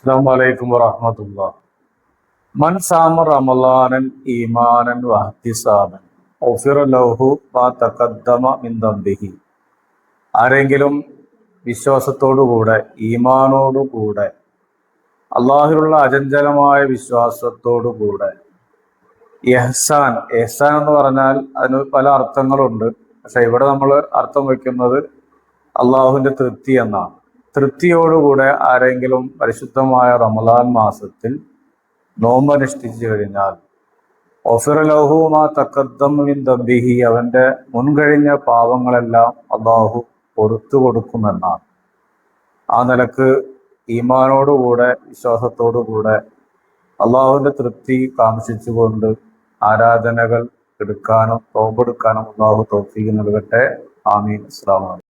അസ്സലാമു അലൈക്കും വറഹ്മത്തുള്ളാഹി. മൻ സാമ റമളാനൻ ഈമാനൻ വഹ്തിസാബൻ ഗുഫിറ ലഹു മാ തഖദ്ദമ മിൻ ദംബിഹി. ആരെങ്കിലും വിശ്വാസത്തോടുകൂടെ ഈമാനോടുകൂടെ അള്ളാഹുവിലുള്ള അചഞ്ചലമായ വിശ്വാസത്തോടുകൂടെ എഹ്സാൻ എന്ന് പറഞ്ഞാൽ അതിന് പല അർത്ഥങ്ങളുണ്ട്. പക്ഷെ ഇവിടെ നമ്മൾ അർത്ഥം വയ്ക്കുന്നത് അള്ളാഹുവിന്റെ തൃപ്തി എന്നാണ്. തൃപ്തിയോടുകൂടെ ആരെങ്കിലും പരിശുദ്ധമായ റമളാൻ മാസത്തിൽ നോമ്പനുഷ്ഠിച്ചു കഴിഞ്ഞാൽ ഗുഫിറ ലഹു മാ തഖദ്ദമ മിൻ ദംബിഹി, അവന്റെ മുൻകഴിഞ്ഞ പാവങ്ങളെല്ലാം അള്ളാഹു പൊറത്തു കൊടുക്കുമെന്നാണ്. ആ നിലക്ക് ഈമാനോടുകൂടെ വിശ്വാസത്തോടുകൂടെ അള്ളാഹുവിന്റെ തൃപ്തി കാംക്ഷിച്ചുകൊണ്ട് ആരാധനകൾ എടുക്കാനും തോമ്പെടുക്കാനും അള്ളാഹു തൗഫീഖ് നൽകട്ടെ. ആമീൻ. അസ്സലാമു അലൈക്കും.